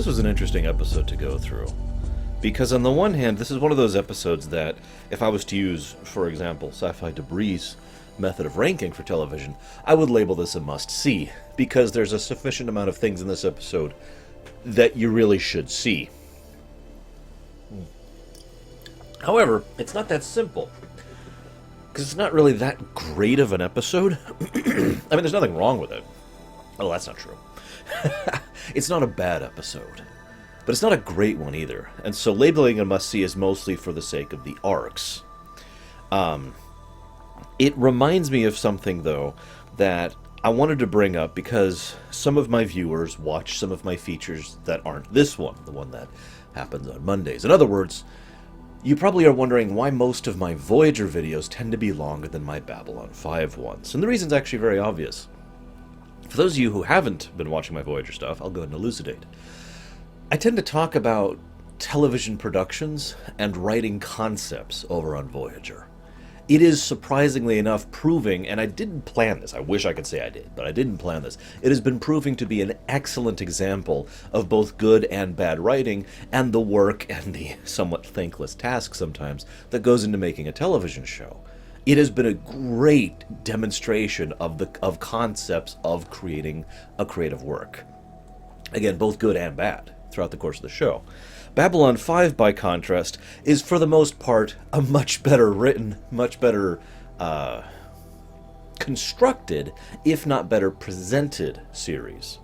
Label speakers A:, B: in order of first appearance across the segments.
A: was an interesting episode to go through. Because on the one hand, this is one of those episodes that, if I was to use, for example, Sci-Fi Debris' method of ranking for television, I would label this a must-see, because there's a sufficient amount of things in this episode that you really should see. However, it's not that simple, because it's not really that great of an episode. I mean, there's nothing wrong with it. Oh, that's not true. It's not a bad episode. But it's not a great one either, and so labeling a must-see is mostly for the sake of the arcs. It reminds me of something, though, that I wanted to bring up because some of my viewers watch some of my features that aren't this one, the one that happens on Mondays. In other words, you probably are wondering why most of my Voyager videos tend to be longer than my Babylon 5 ones, and the reason's actually very obvious. For those of you who haven't been watching my Voyager stuff, I'll go ahead and elucidate. I tend to talk about television productions and writing concepts over on Voyager. It is surprisingly enough proving, and I didn't plan this, I wish I could say I did, but I didn't plan this. It has been proving to be an excellent example of both good and bad writing, and the work and the somewhat thankless task sometimes that goes into making a television show. It has been a great demonstration of concepts of creating a creative work. Again, both good and bad throughout the course of the show. Babylon 5, by contrast, is for the most part a much better written, much better constructed, if not better presented series.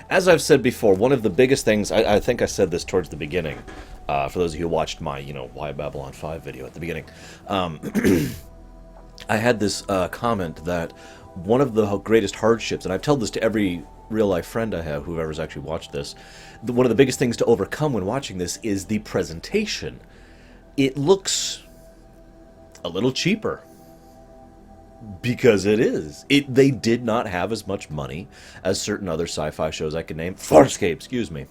A: As I've said before, one of the biggest things, I think I said this towards the beginning, for those of you who watched my, Why Babylon 5 video at the beginning, I had this comment that one of the greatest hardships, and I've told this to every real-life friend I have, whoever's actually watched this, one of the biggest things to overcome when watching this is the presentation. It looks a little cheaper. Because it is. They did not have as much money as certain other sci-fi shows I can name. Farscape, excuse me.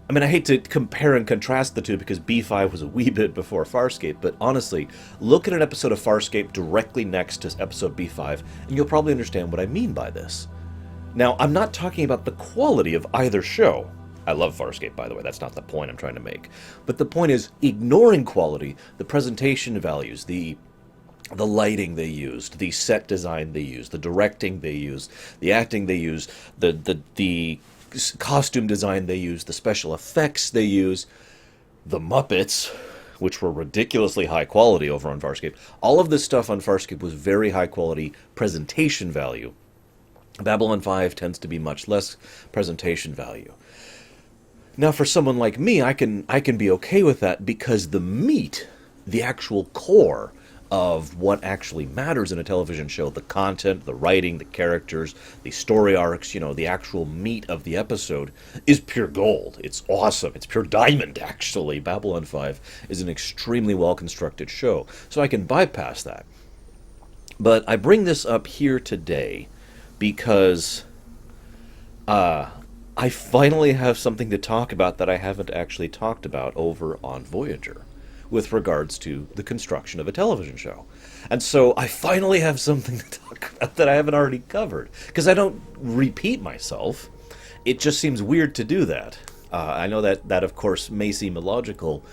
A: I mean, I hate to compare and contrast the two because B5 was a wee bit before Farscape, but honestly, look at an episode of Farscape directly next to episode B5, and you'll probably understand what I mean by this. Now, I'm not talking about the quality of either show. I love Farscape, by the way. That's not the point I'm trying to make. But the point is, ignoring quality, the presentation values, the lighting they used, the set design they used, the directing they used, the acting they used, the costume design they used, the special effects they used, the Muppets, which were ridiculously high quality over on Farscape. All of this stuff on Farscape was very high quality presentation value. Babylon 5 tends to be much less presentation value. Now, for someone like me, I can be okay with that because the meat, the actual core of what actually matters in a television show, the content, the writing, the characters, the story arcs, the actual meat of the episode is pure gold. It's awesome. It's pure diamond, actually. Babylon 5 is an extremely well-constructed show, so I can bypass that. But I bring this up here today because I finally have something to talk about that I haven't actually talked about over on Voyager with regards to the construction of a television show. And so I finally have something to talk about that I haven't already covered, because I don't repeat myself. It just seems weird to do that. I know that of course may seem illogical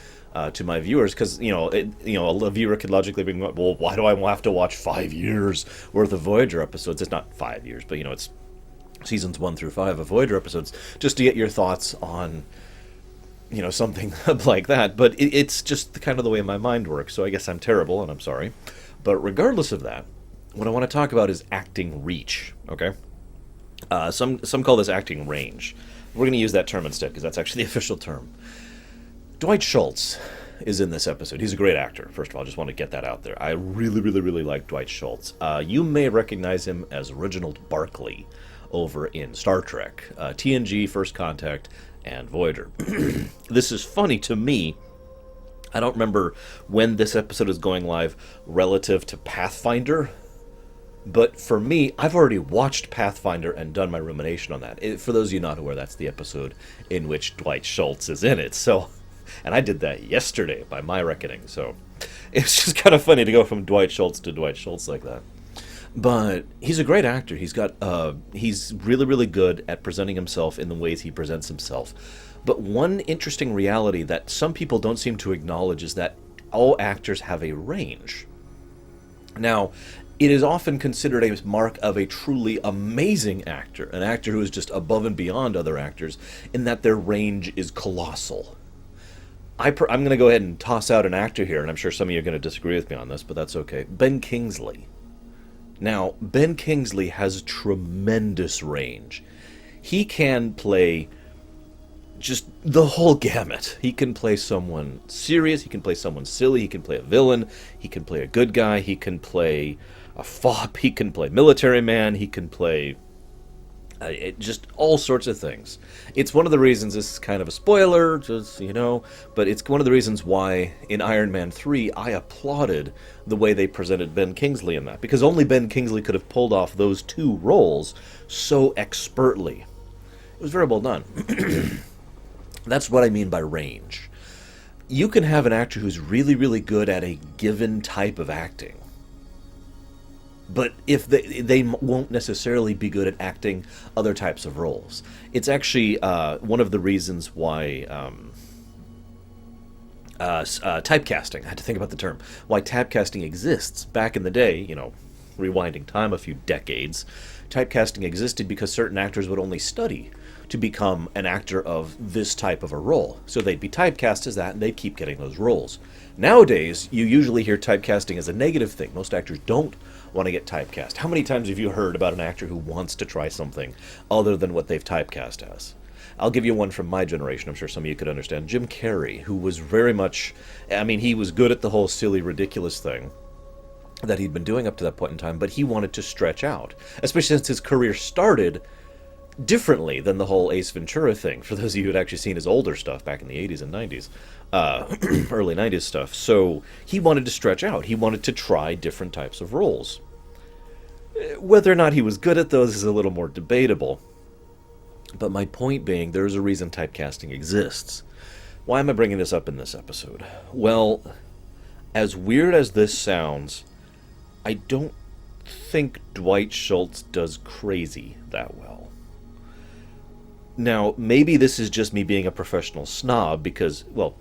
A: to my viewers, because a viewer could logically be, well, why do I have to watch 5 years worth of Voyager episodes? It's not 5 years, but it's seasons 1 through 5 of Voyager episodes, just to get your thoughts on something like that. But it's just kind of the way my mind works, so I guess I'm terrible, and I'm sorry. But regardless of that, what I want to talk about is acting reach, okay? Some call this acting range. We're going to use that term instead, because that's actually the official term. Dwight Schultz is in this episode. He's a great actor, first of all. I just want to get that out there. I really, really, really like Dwight Schultz. You may recognize him as Reginald Barclay over in Star Trek, TNG, First Contact, and Voyager. This is funny to me. I don't remember when this episode is going live relative to Pathfinder, but for me, I've already watched Pathfinder and done my rumination on that. For those of you not aware, that's the episode in which Dwight Schultz is in it. So, and I did that yesterday by my reckoning. So it's just kind of funny to go from Dwight Schultz to Dwight Schultz like that. But he's a great actor. He's really, really good at presenting himself in the ways he presents himself. But one interesting reality that some people don't seem to acknowledge is that all actors have a range. Now, it is often considered a mark of a truly amazing actor, an actor who is just above and beyond other actors, in that their range is colossal. I'm going to go ahead and toss out an actor here, and I'm sure some of you are going to disagree with me on this, but that's okay. Ben Kingsley. Now, Ben Kingsley has tremendous range. He can play just the whole gamut. He can play someone serious, he can play someone silly, he can play a villain, he can play a good guy, he can play a fop, he can play military man, he can play just all sorts of things. It's one of the reasons, this is kind of a spoiler, just, but it's one of the reasons why in Iron Man 3 I applauded the way they presented Ben Kingsley in that, because only Ben Kingsley could have pulled off those two roles so expertly. It was very well done. That's what I mean by range. You can have an actor who's really, really good at a given type of acting, but if they won't necessarily be good at acting other types of roles. It's actually one of the reasons why typecasting, I had to think about the term, why typecasting exists. Back in the day, rewinding time a few decades, typecasting existed because certain actors would only study to become an actor of this type of a role. So they'd be typecast as that, and they'd keep getting those roles. Nowadays, you usually hear typecasting as a negative thing. Most actors don't want to get typecast. How many times have you heard about an actor who wants to try something other than what they've typecast as? I'll give you one from my generation. I'm sure some of you could understand. Jim Carrey, who was very much, he was good at the whole silly, ridiculous thing that he'd been doing up to that point in time, but he wanted to stretch out, especially since his career started differently than the whole Ace Ventura thing, for those of you who had actually seen his older stuff back in the 80s and 90s, early 90s stuff. So he wanted to stretch out. He wanted to try different types of roles. Whether or not he was good at those is a little more debatable. But my point being, there's a reason typecasting exists. Why am I bringing this up in this episode? Well, as weird as this sounds, I don't think Dwight Schultz does crazy that well. Now, maybe this is just me being a professional snob because, well,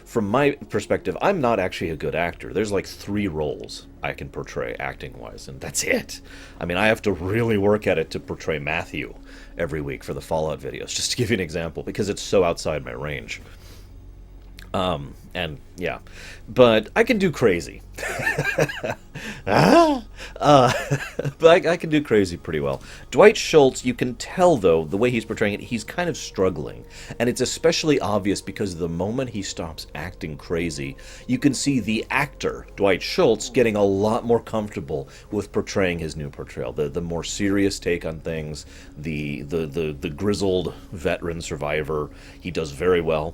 A: from my perspective, I'm not actually a good actor. There's like 3 roles I can portray acting-wise, and that's it. I have to really work at it to portray Matthew every week for the Fallout videos, just to give you an example, because it's so outside my range. And yeah, but I can do crazy. But I can do crazy pretty well. Dwight Schultz, you can tell though, the way he's portraying it, he's kind of struggling. And it's especially obvious because the moment he stops acting crazy, you can see the actor, Dwight Schultz, getting a lot more comfortable with portraying his new portrayal. The more serious take on things, the grizzled veteran survivor, he does very well.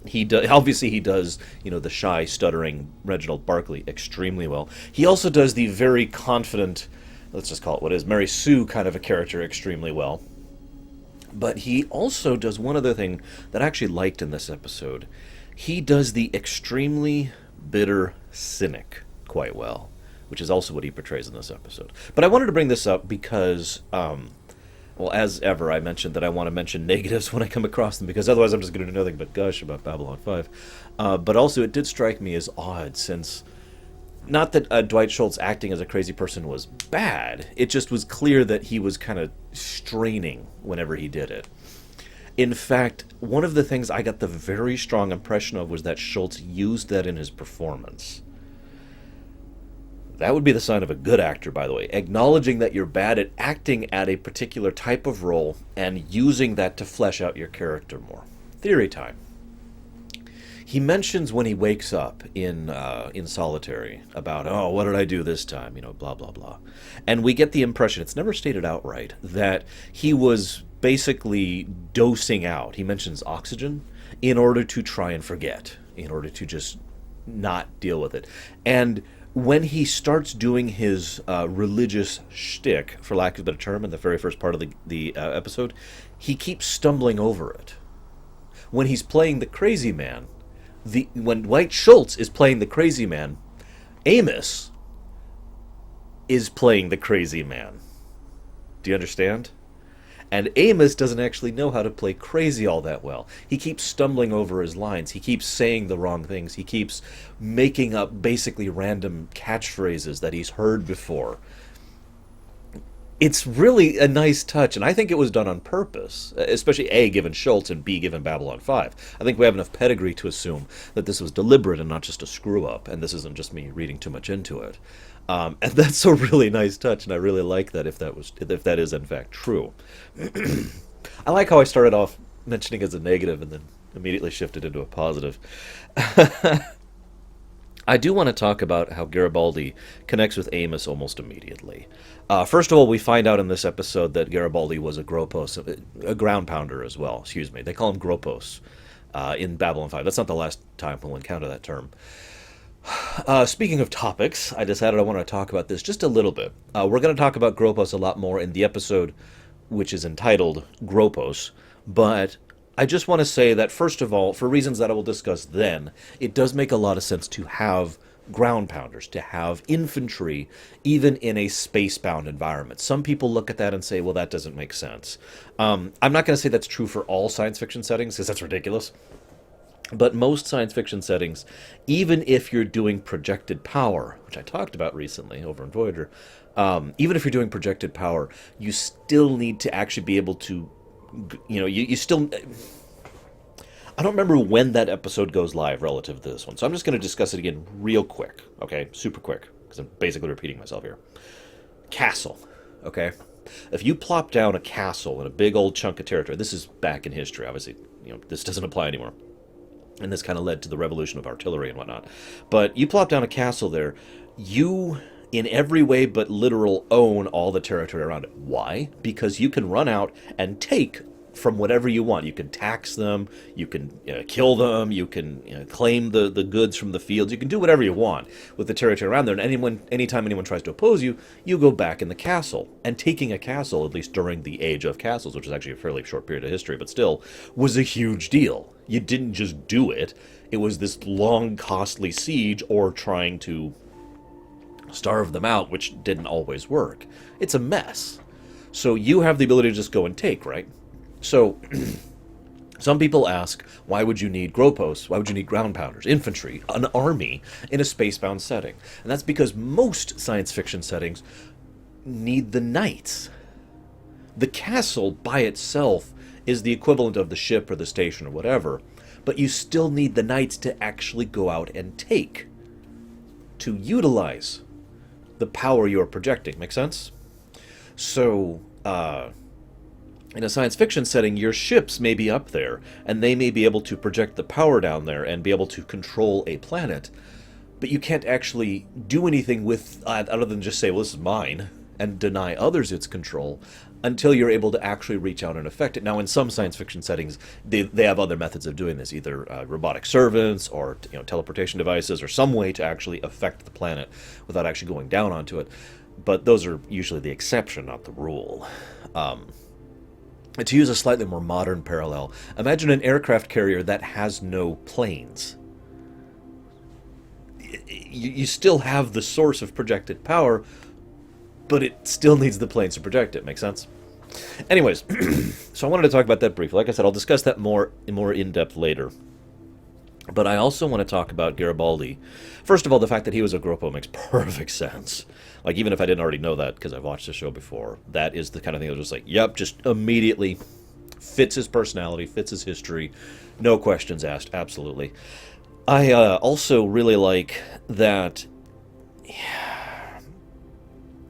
A: He does, the shy, stuttering Reginald Barkley extremely well. He also does the very confident, let's just call it what it is, Mary Sue kind of a character extremely well. But he also does one other thing that I actually liked in this episode. He does the extremely bitter cynic quite well, which is also what he portrays in this episode. But I wanted to bring this up because, well, as ever, I mentioned that I want to mention negatives when I come across them, because otherwise I'm just going to do nothing but gush about Babylon 5. But also, it did strike me as odd, since, not that Dwight Schultz acting as a crazy person was bad, it just was clear that he was kind of straining whenever he did it. In fact, one of the things I got the very strong impression of was that Schultz used that in his performance. That would be the sign of a good actor, by the way. Acknowledging that you're bad at acting at a particular type of role and using that to flesh out your character more. Theory time. He mentions when he wakes up in Solitary about, oh, what did I do this time? Blah, blah, blah. And we get the impression, it's never stated outright, that he was basically dosing out. He mentions oxygen in order to try and forget, in order to just not deal with it. And when he starts doing his religious shtick, for lack of a better term, in the very first part of the episode, he keeps stumbling over it. When he's playing the crazy man, when Dwight Schultz is playing the crazy man, Amos is playing the crazy man. Do you understand? And Amos doesn't actually know how to play crazy all that well. He keeps stumbling over his lines. He keeps saying the wrong things. He keeps making up basically random catchphrases that he's heard before. It's really a nice touch, and I think it was done on purpose, especially A, given Schultz, and B, given Babylon 5. I think we have enough pedigree to assume that this was deliberate and not just a screw-up, and this isn't just me reading too much into it. And that's a really nice touch, and I really like that if that is in fact true. I like how I started off mentioning as a negative and then immediately shifted into a positive. I do want to talk about how Garibaldi connects with Amos almost immediately. First of all, we find out in this episode that Garibaldi was a gropos, a ground pounder as well. Excuse me. They call him gropos in Babylon 5. That's not the last time we'll encounter that term. Speaking of topics, I decided I want to talk about this just a little bit. We're going to talk about gropos a lot more in the episode which is entitled Gropos, but I just want to say that, first of all, for reasons that I will discuss then, it does make a lot of sense to have ground pounders, to have infantry, even in a space-bound environment. Some people look at that and say, well, that doesn't make sense. I'm not going to say that's true for all science fiction settings, because that's ridiculous. But most science fiction settings, even if you're doing projected power, which I talked about recently over in Voyager, even if you're doing projected power, you still need to actually be able to, you still... I don't remember when that episode goes live relative to this one, so I'm just going to discuss it again real quick, okay? Super quick, because I'm basically repeating myself here. Castle, okay? If you plop down a castle in a big old chunk of territory, this is back in history, obviously, this doesn't apply anymore. And this kind of led to the revolution of artillery and whatnot. But you plop down a castle there, you, in every way but literal, own all the territory around it. Why? Because you can run out and take from whatever you want. You can tax them, you can kill them, you can claim the goods from the fields, you can do whatever you want with the territory around there. And anytime anyone tries to oppose you, you go back in the castle. And taking a castle, at least during the age of castles, which is actually a fairly short period of history, but still, was a huge deal. You didn't just do it. It was this long, costly siege or trying to starve them out, which didn't always work. It's a mess. So you have the ability to just go and take, right? So some people ask, why would you need gropos? Why would you need ground pounders, infantry, an army in a space-bound setting? And that's because most science fiction settings need the knights. The castle by itself is the equivalent of the ship or the station or whatever, but you still need the knights to actually go out and take, to utilize the power you're projecting. Make sense? So, in a science fiction setting, your ships may be up there, and they may be able to project the power down there and be able to control a planet, but you can't actually do anything with, other than just say, well, this is mine, and deny others its control, until you're able to actually reach out and affect it. Now, in some science fiction settings, they have other methods of doing this, either robotic servants or teleportation devices or some way to actually affect the planet without actually going down onto it. But those are usually the exception, not the rule. To use a slightly more modern parallel, imagine an aircraft carrier that has no planes. You still have the source of projected power, but it still needs the planes to project it. Make sense? Anyways, so I wanted to talk about that briefly. Like I said, I'll discuss that more in depth later. But I also want to talk about Garibaldi. First of all, the fact that he was a Gropo makes perfect sense. Like, even if I didn't already know that, because I've watched the show before, that is the kind of thing that was just like, yep, just immediately fits his personality, fits his history, no questions asked, absolutely. I also really like that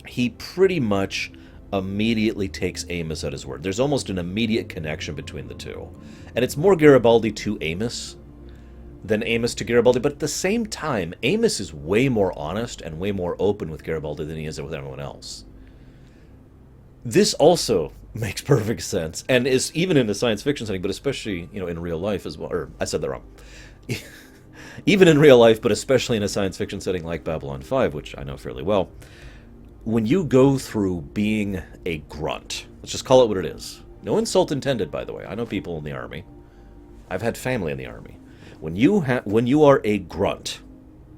A: he pretty much immediately takes Amos at his word. There's almost an immediate connection between the two. And it's more Garibaldi to Amos than Amos to Garibaldi, but at the same time, Amos is way more honest and way more open with Garibaldi than he is with everyone else. This also makes perfect sense, and is even in a science fiction setting, but especially, in real life as well. Or, I said that wrong. Even in real life, but especially in a science fiction setting like Babylon 5, which I know fairly well, when you go through being a grunt, let's just call it what it is. No insult intended, by the way. I know people in the Army. I've had family in the Army. When you are a grunt,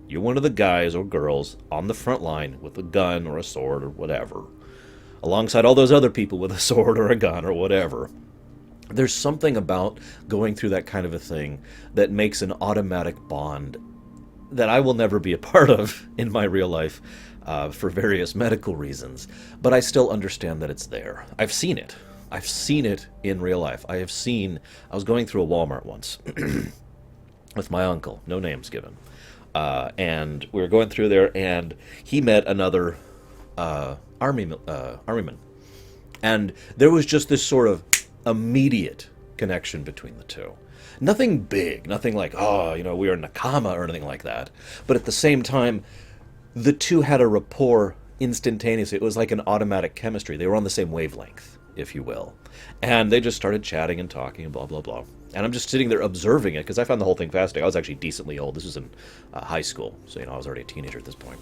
A: you're one of the guys or girls on the front line with a gun or a sword or whatever. alongside all those other people with a sword or a gun or whatever. There's something about going through that kind of a thing that makes an automatic bond that I will never be a part of in my real life for various medical reasons, but I still understand that it's there. I've seen it. I've seen it in real life. I was going through a Walmart once with my uncle, no names given, and we were going through there, and he met another armyman, and there was just this sort of immediate connection between the two. Nothing big, nothing like, we are nakama or anything like that. But at the same time, the two had a rapport instantaneously. It was like an automatic chemistry. They were on the same wavelength, if you will. And they just started chatting and talking and blah, blah, blah. And I'm just sitting there observing it because I found the whole thing fascinating. I was actually decently old. This was in high school. So, I was already a teenager at this point.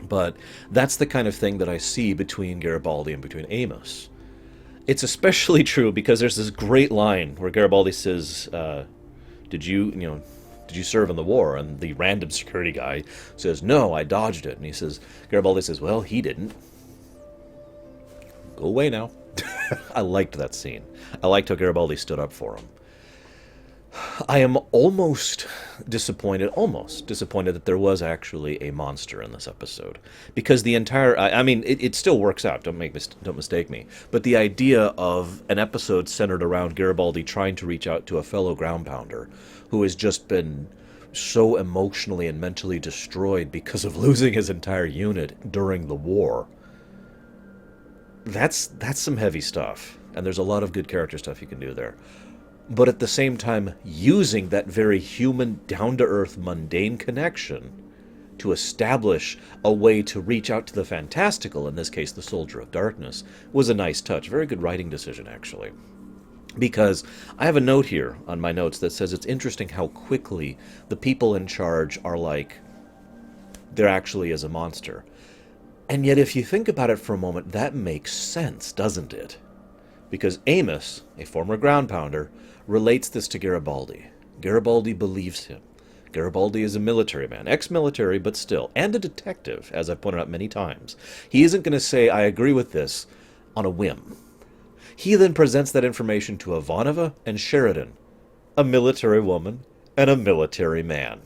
A: But that's the kind of thing that I see between Garibaldi and between Amos. It's especially true because there's this great line where Garibaldi says, did you serve in the war? And the random security guy says, no, I dodged it. And Garibaldi says, well, he didn't. Go away now. I liked that scene. I liked how Garibaldi stood up for him. I am almost disappointed that there was actually a monster in this episode. Because the entire, it still works out, don't mistake me, but the idea of an episode centered around Garibaldi trying to reach out to a fellow ground pounder who has just been so emotionally and mentally destroyed because of losing his entire unit during the war, that's some heavy stuff. And there's a lot of good character stuff you can do there. But at the same time, using that very human, down-to-earth, mundane connection to establish a way to reach out to the fantastical, in this case the Soldier of Darkness, was a nice touch. Very good writing decision, actually. Because I have a note here on my notes that says it's interesting how quickly the people in charge are like, there actually is a monster. And yet if you think about it for a moment, that makes sense, doesn't it? Because Amos, a former ground pounder, relates this to Garibaldi. Garibaldi believes him. Garibaldi is a military man, ex-military, but still, and a detective, as I've pointed out many times. He isn't going to say, I agree with this, on a whim. He then presents that information to Ivanova and Sheridan, a military woman and a military man.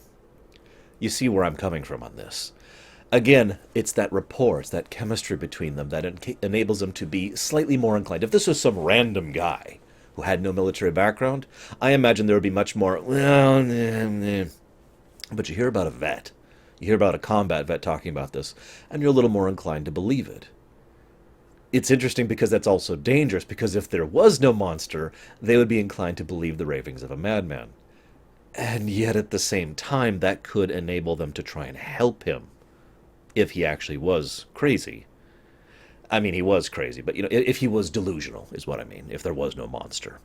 A: You see where I'm coming from on this. Again, it's that rapport, it's that chemistry between them that enables them to be slightly more inclined. If this was some random guy who had no military background, I imagine there would be much more, but you hear about a vet, you hear about a combat vet talking about this, and you're a little more inclined to believe it. It's interesting because that's also dangerous, because if there was no monster, they would be inclined to believe the ravings of a madman. And yet at the same time, that could enable them to try and help him if he actually was crazy. I mean, he was crazy, but, if he was delusional, is what I mean, if there was no monster.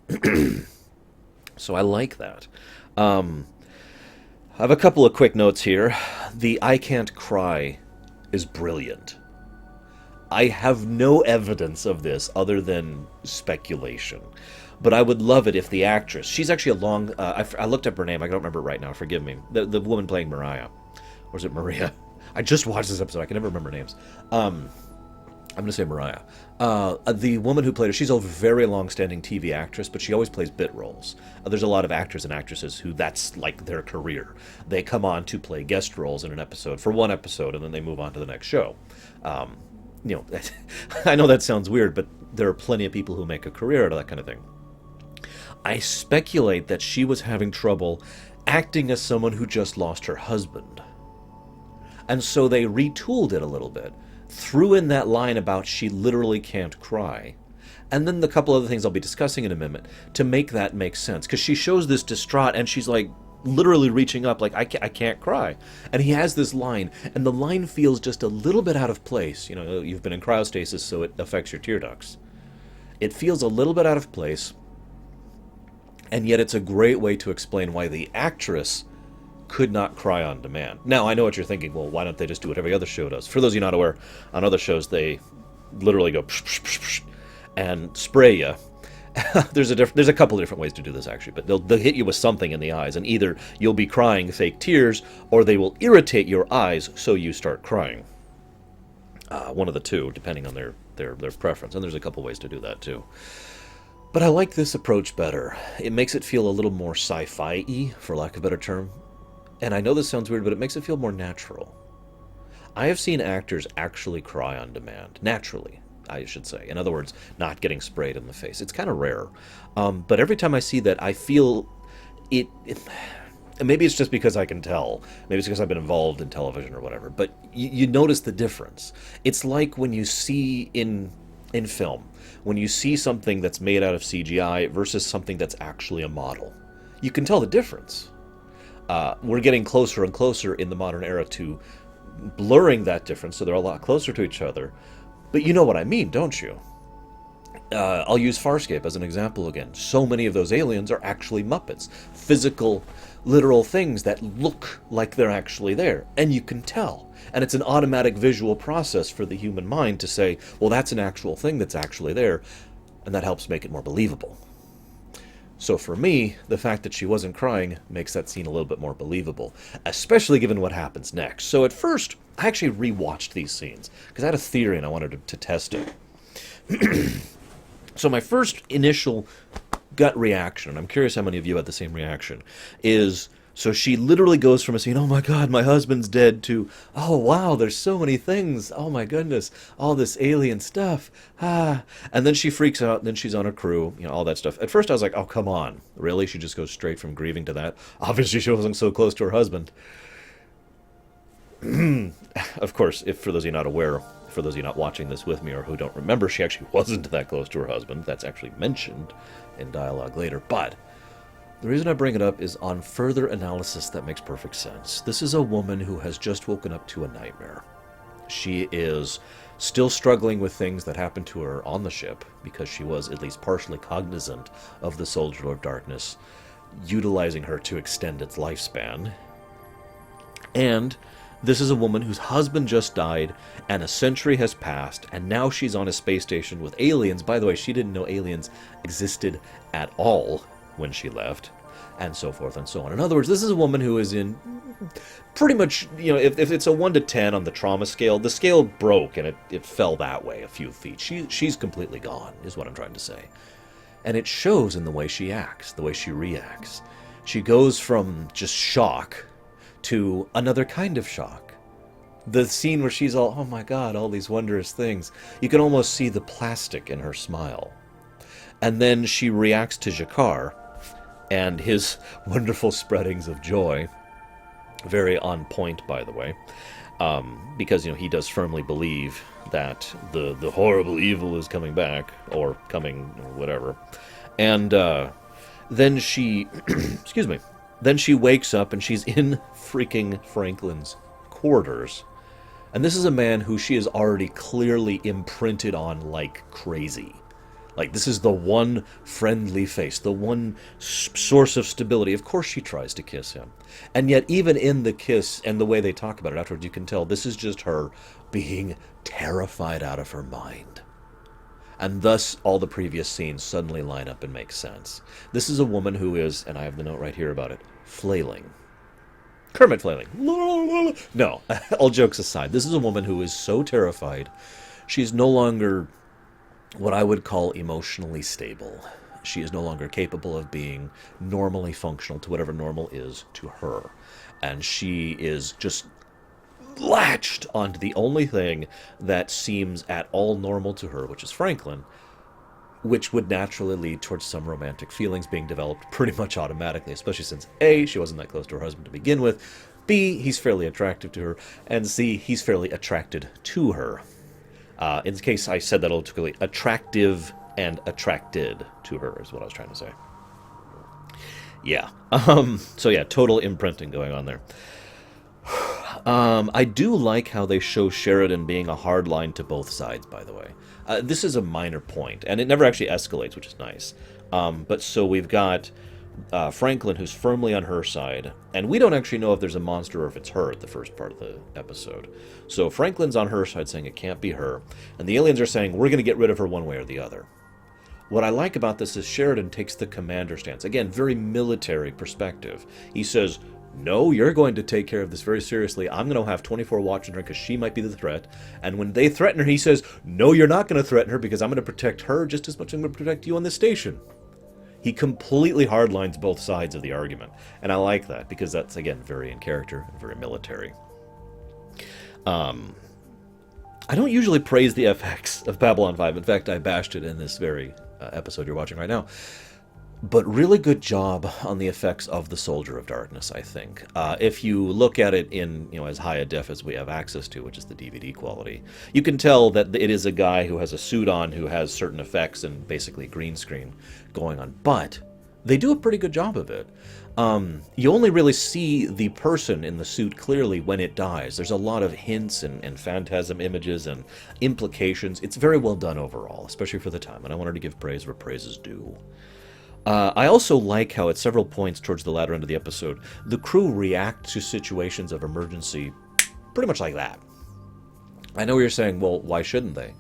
A: So I like that. I have a couple of quick notes here. The I can't cry is brilliant. I have no evidence of this other than speculation. But I would love it if the actress, she's actually I looked up her name, I don't remember it right now, forgive me. The woman playing Mariah. Or is it Maria? I just watched this episode, I can never remember names. I'm going to say Mariah. The woman who played her, she's a very long-standing TV actress, but she always plays bit roles. There's a lot of actors and actresses who that's like their career. They come on to play guest roles in an episode for one episode, and then they move on to the next show. I know that sounds weird, but there are plenty of people who make a career out of that kind of thing. I speculate that she was having trouble acting as someone who just lost her husband. And so they retooled it a little bit. Threw in that line about she literally can't cry. And then the couple other things I'll be discussing in a minute to make that make sense. Because she shows this distraught and she's like literally reaching up like, I can't cry. And he has this line, and the line feels just a little bit out of place. You've been in cryostasis, so it affects your tear ducts. It feels a little bit out of place, and yet it's a great way to explain why the actress could not cry on demand. Now, I know what you're thinking. Well, why don't they just do what every other show does? For those of you not aware, on other shows, they literally go psh, psh, psh, psh, and spray you. There's a couple of different ways to do this, actually, but they'll hit you with something in the eyes, and either you'll be crying fake tears, or they will irritate your eyes so you start crying. One of the two, depending on their their preference. And there's a couple ways to do that, too. But I like this approach better. It makes it feel a little more sci-fi-y, for lack of a better term. And I know this sounds weird, but it makes it feel more natural. I have seen actors actually cry on demand. Naturally, I should say. In other words, not getting sprayed in the face. It's kind of rare. But every time I see that, I feel it. Maybe it's just because I can tell. Maybe it's because I've been involved in television or whatever. But you notice the difference. It's like when you see in film, when you see something that's made out of CGI versus something that's actually a model. You can tell the difference. We're getting closer and closer in the modern era to blurring that difference, so they're a lot closer to each other. But you know what I mean, don't you? I'll use Farscape as an example again. So many of those aliens are actually Muppets. Physical, literal things that look like they're actually there. And you can tell. And it's an automatic visual process for the human mind to say, well, that's an actual thing that's actually there. And that helps make it more believable. So for me, the fact that she wasn't crying makes that scene a little bit more believable, especially given what happens next. So at first, I actually rewatched these scenes, because I had a theory and I wanted to test it. So my first initial gut reaction, and I'm curious how many of you had the same reaction, is, so she literally goes from a scene, oh my god, my husband's dead, to, oh wow, there's so many things, oh my goodness, all this alien stuff, and then she freaks out, and then she's on her crew, all that stuff. At first I was like, oh come on, really? She just goes straight from grieving to that? Obviously she wasn't so close to her husband. Of course, if for those of you not aware, for those of you not watching this with me or who don't remember, she actually wasn't that close to her husband. That's actually mentioned in dialogue later. But the reason I bring it up is on further analysis that makes perfect sense. This is a woman who has just woken up to a nightmare. She is still struggling with things that happened to her on the ship because she was at least partially cognizant of the Soldier of Darkness, utilizing her to extend its lifespan. And this is a woman whose husband just died, and a century has passed, and now she's on a space station with aliens. By the way, she didn't know aliens existed at all when she left, and so forth and so on. In other words, this is a woman who is in pretty much, if it's a 1 to 10 on the trauma scale, the scale broke, and it fell that way a few feet. She's completely gone, is what I'm trying to say. And it shows in the way she acts, the way she reacts. She goes from just shock to another kind of shock. The scene where she's all, oh my god, all these wondrous things. You can almost see the plastic in her smile. And then she reacts to Jakar and his wonderful spreadings of joy. Very on point, by the way. Because, he does firmly believe that the horrible evil is coming back, or coming, or whatever. And then she, excuse me, then she wakes up and she's in freaking Franklin's quarters. And this is a man who she is already clearly imprinted on like crazy. Like, this is the one friendly face, the one source of stability. Of course she tries to kiss him. And yet, even in the kiss and the way they talk about it afterwards, you can tell this is just her being terrified out of her mind. And thus, all the previous scenes suddenly line up and make sense. This is a woman who is, and I have the note right here about it, flailing. Kermit flailing. No, all jokes aside, this is a woman who is so terrified, she's no longer what I would call emotionally stable. She is no longer capable of being normally functional to whatever normal is to her. And she is just latched onto the only thing that seems at all normal to her, which is Franklin, which would naturally lead towards some romantic feelings being developed pretty much automatically, especially since A, she wasn't that close to her husband to begin with, B, he's fairly attractive to her, and C, he's fairly attracted to her. In this case, I said that a little too quickly. Attractive and attracted to her is what I was trying to say. Yeah. So yeah, total imprinting going on there. I do like how they show Sheridan being a hard line to both sides, by the way. This is a minor point, and it never actually escalates, which is nice. But so we've got Franklin, who's firmly on her side, and we don't actually know if there's a monster or if it's her at the first part of the episode. So Franklin's on her side saying it can't be her, and the aliens are saying we're going to get rid of her one way or the other. What I like about this is Sheridan takes the commander stance. Again, very military perspective. He says, no, you're going to take care of this very seriously. I'm going to have 24 watching her because she might be the threat. And when they threaten her, he says, no, you're not going to threaten her because I'm going to protect her just as much as I'm going to protect you on this station. He completely hardlines both sides of the argument. And I like that because that's, again, very in character and very military. I don't usually praise the FX of Babylon 5. In fact, I bashed it in this very episode you're watching right now. But really good job on the effects of the Soldier of Darkness, I think. If you look at it in as high a def as we have access to, which is the DVD quality, you can tell that it is a guy who has a suit on, who has certain effects and basically green screen going on. But they do a pretty good job of it. You only really see the person in the suit clearly when it dies. There's a lot of hints and phantasm images and implications. It's very well done overall, especially for the time, and I wanted to give praise where praise is due. I also like how at several points towards the latter end of the episode, the crew react to situations of emergency pretty much like that. I know you're saying, well, why shouldn't they?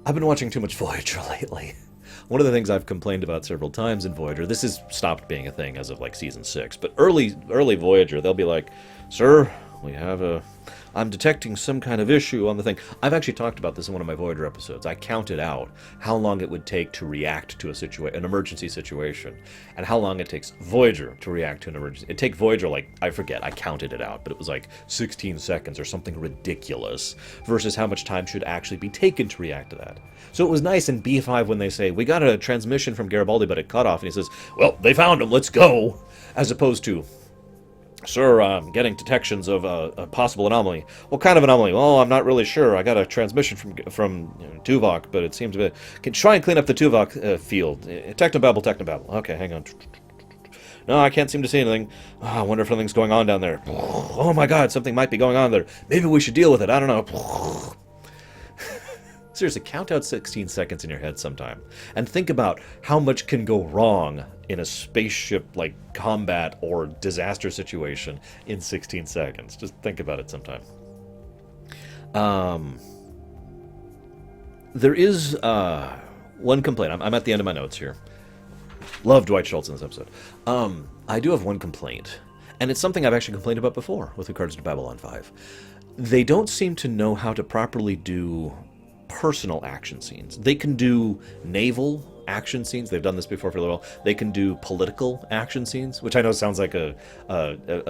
A: I've been watching too much Voyager lately. One of the things I've complained about several times in Voyager, this has stopped being a thing as of like season 6, but early Voyager, they'll be like, sir, I'm detecting some kind of issue on the thing. I've actually talked about this in one of my Voyager episodes. I counted out how long it would take to react to an emergency situation, and how long it takes Voyager to react to an emergency. It takes Voyager, I forget, I counted it out, but it was like 16 seconds or something ridiculous, versus how much time should actually be taken to react to that. So it was nice in B5 when they say, we got a transmission from Garibaldi, but it cut off, and he says, well, they found him, let's go, as opposed to, sir, I'm getting detections of a possible anomaly. What kind of anomaly? Well, I'm not really sure. I got a transmission from Tuvok, but it seems a bit... Can try and clean up the Tuvok field. Technobabble. Okay, hang on. No, I can't seem to see anything. Oh, I wonder if anything's going on down there. Oh my god, something might be going on there. Maybe we should deal with it. I don't know. Seriously, count out 16 seconds in your head sometime. And think about how much can go wrong in a spaceship like combat or disaster situation in 16 seconds. Just think about it sometime. There is one complaint. I'm at the end of my notes here. Love Dwight Schultz in this episode. I do have one complaint. And it's something I've actually complained about before with regards to Babylon 5. They don't seem to know how to properly do personal action scenes. They can do naval action scenes. They've done this before for a little while. They can do political action scenes, which I know sounds like a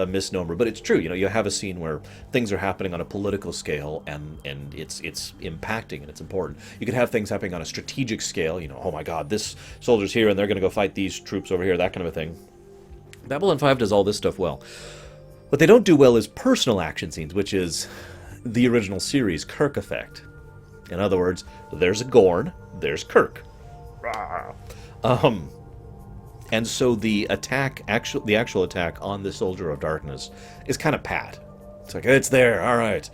A: misnomer, but it's true. You have a scene where things are happening on a political scale and it's impacting and it's important. You could have things happening on a strategic scale. Oh my God, this soldier's here and they're going to go fight these troops over here, that kind of a thing. Babylon 5 does all this stuff well. What they don't do well is personal action scenes, which is the original series Kirk effect. In other words, there's a Gorn, there's Kirk. And so the actual attack on the Soldier of Darkness is kind of pat. It's like, it's there, all right.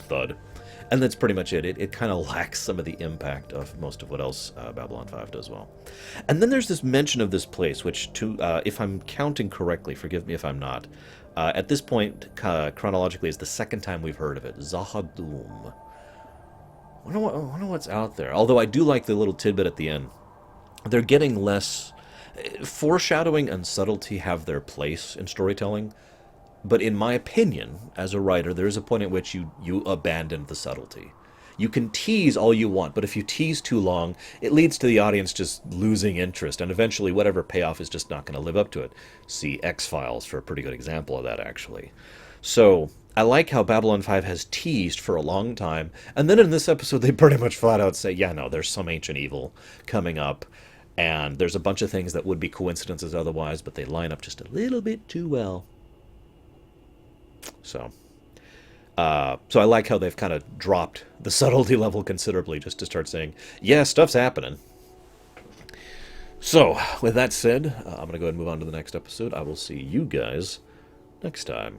A: Thud. And that's pretty much it. It kind of lacks some of the impact of most of what else Babylon 5 does well. And then there's this mention of this place, which, if I'm counting correctly, forgive me if I'm not, at this point, chronologically, is the second time we've heard of it. Zahadum. I wonder what's out there. Although I do like the little tidbit at the end. They're getting less... Foreshadowing and subtlety have their place in storytelling. But in my opinion, as a writer, there is a point at which you abandon the subtlety. You can tease all you want, but if you tease too long, it leads to the audience just losing interest, and eventually whatever payoff is just not going to live up to it. See X-Files for a pretty good example of that, actually. So, I like how Babylon 5 has teased for a long time, and then in this episode they pretty much flat out say, yeah, no, there's some ancient evil coming up, and there's a bunch of things that would be coincidences otherwise, but they line up just a little bit too well. So I like how they've kind of dropped the subtlety level considerably just to start saying, yeah, stuff's happening. So, with that said, I'm going to go ahead and move on to the next episode. I will see you guys next time.